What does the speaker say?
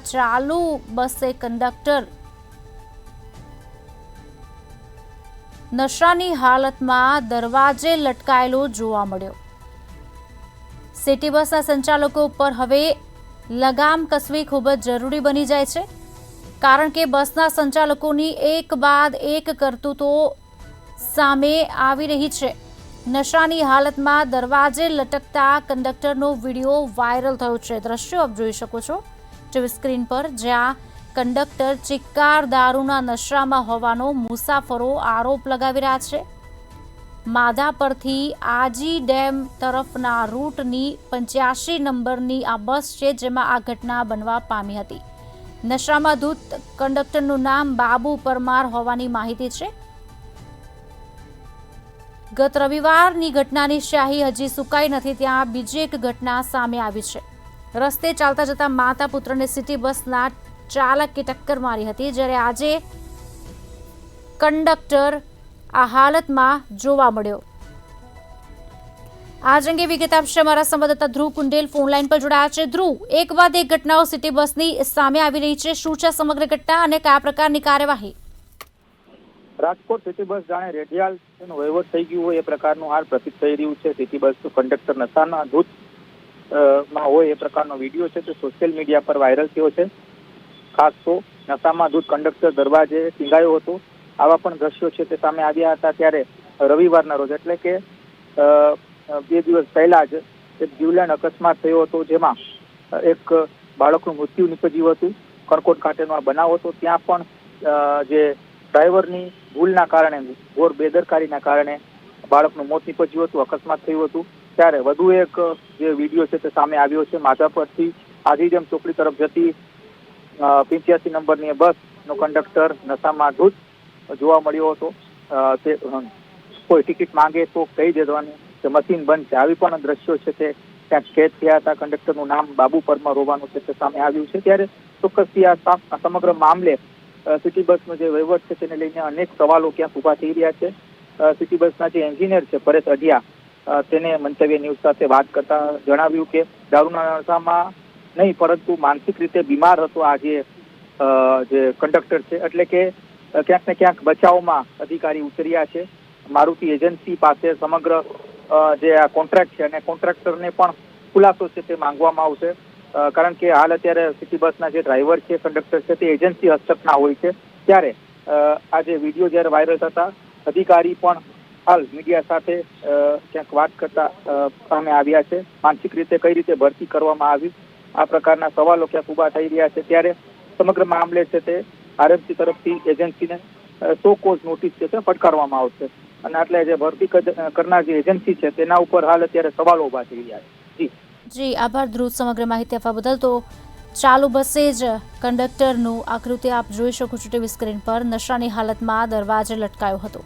ચાલુ બસે કંડક્ટર નશાની હાલતમાં દરવાજે લટકાયેલો જોવા મળ્યો। સિટી બસના સંચાલકો ઉપર હવે લગામ કસવી ખૂબ જ જરૂરી બની જાય છે, કારણ કે બસના સંચાલકોની એક બાદ એક કરતૂતો સામે આવી રહી છે। નશાની હાલતમાં દરવાજે લટકતા કંડક્ટરનો વિડીયો વાયરલ થયો છે। દ્રશ્યો આપ જોઈ શકો છો ટીવી સ્ક્રીન પર, જ્યાં કંડક્ટર ચિક્કાર દારૂના નશામાં હોવાનો મુસાફરો આરોપ લગાવી રહ્યા છે। માધાપરથી આજી ડેમ તરફના રૂટની 85 નંબરની આ બસ છે, જેમાં આ ઘટના બનવા પામી હતી। નશામાં ધૂત કંડક્ટરનું નામ બાબુ પરમાર હોવાની માહિતી છે। ગત રવિવારની ઘટનાની શાહી હજી સુકાઈ નથી, ત્યાં બીજી એક ઘટના સામે આવી છે। રસ્તે ચાલતા જતા માતા પુત્રને સિટી બસના ચાલકે ટક્કર મારી હતી, જ્યારે આજે કંડક્ટર આ હાલતમાં જોવા મળ્યો। આજ અંગે વિગત આપશે અમારા સંવાદદાતા ધ્રુવ કુંડેલ ફોન લાઈન પર જોડાયા છે। ધ્રુવ, એક બાદ એક ઘટનાઓ સિટી બસની સામે આવી રહી છે, શું છે સમગ્ર ઘટના અને કયા પ્રકારની કાર્યવાહી? રાજકોટ સિટી બસ જાણે રેડિયાલ એનું વહીવટ થઈ ગયું હોય એ પ્રકારનું હાલ પ્રતીત થઈ રહ્યું છે। સિટી બસ કંડક્ટર નશાના ધૂત માં હોય એ પ્રકારનો વિડીયો છે તે સોશિયલ મીડિયા પર વાયરલ થયો છે। ખાસ તો નશામાં ધૂત કંડક્ટર દરવાજે ટીંગાયો હતો, આવા પણ દ્રશ્યો છે તે સામે આવ્યા હતા। ત્યારે રવિવારના રોજ એટલે કે 2 દિવસ પહેલા જ એક જીવલેણ અકસ્માત થયો હતો, જેમાં એક બાળકનું મૃત્યુ નીપજ્યું હતું। કરકોટ ખાતેનો આ બનાવ હતો, ત્યાં પણ જે ડ્રાઈવરની ભૂલના કારણે, ઘોર બેદરકારીના કારણે બાળકનું મોત નીપજ્યું હતું, અકસ્માત થયું હતું। ત્યારે વધુ એક જે વિડીયો છે તે સામે આવ્યો છે। માધાપરથી આજી ડેમ ચોકડી તરફ જતી 85 નંબરની બસનો કંડક્ટર નશામાં ધૂત જોવા મળ્યો હતો। તે કોઈ ટિકિટ માંગે તો કહી દેવાનું કે મશીન બંધ છે, આવી પણ દ્રશ્યો છે તે ત્યાં કેદ થયા હતા। કંડક્ટરનું નામ બાબુ પરમાર હોવાનું છે તે સામે આવ્યું છે। ત્યારે ચોક્કસથી આ સમગ્ર મામલે સિટી બસનો જે વહીવટ છે તેને લઈને અનેક સવાલો ક્યાંક ઉભા થઈ રહ્યા છે। સિટી બસના જે એન્જિનિયર છે પરેશ અઢિયા, તેને મંતવ્ય ન્યૂઝ સાથે વાત કરતા જણાવ્યું કે દારૂના નશામાં નહીં પરંતુ માનસિક રીતે બીમાર હતો આ જે કંડક્ટર છે, એટલે કે ક્યાંક ને ક્યાંક બચાવમાં અધિકારી ઉતર્યા છે। મારુતિ એજન્સી પાસે સમગ્ર જે આ કોન્ટ્રાક્ટ છે અને કોન્ટ્રાક્ટરને પણ ખુલાસો છે તે માંગવામાં આવશે, કારણ કે હાલ અત્યારે સિટી બસના જે ડ્રાઈવર છે, કંડક્ટર છે, તે એજન્સી હસ્તકના હોય છે। ત્યારે આ જે વિડીયો જ્યારે વાયરલ થતા અધિકારી પણ હાલ મીડિયા સાથે ક્યાંક વાત કરતા સામે આવ્યા છે। માનસિક રીતે કઈ રીતે ભરતી કરવામાં આવી, આ પ્રકારના સવાલો ક્યાંક ઉભા થઈ રહ્યા છે। ત્યારે સમગ્ર મામલે છે તે આરએમસી તરફથી એજન્સીને સો કોઝ નોટિસ છે તે ફટકારવામાં આવશે, અને એટલે જે ભરતી કરનાર જે એજન્સી છે તેના ઉપર હાલ અત્યારે સવાલો ઉભા થઈ રહ્યા છે। જી આભાર ધ્રુવ, સમગ્ર માહિતી આપવા બદલ। તો ચાલુ બસે જ કંડક્ટરનું આકૃતિ આપ જોઈ શકો છો ટીવી સ્ક્રીન પર, નશાની હાલતમાં દરવાજે લટકાયો હતો।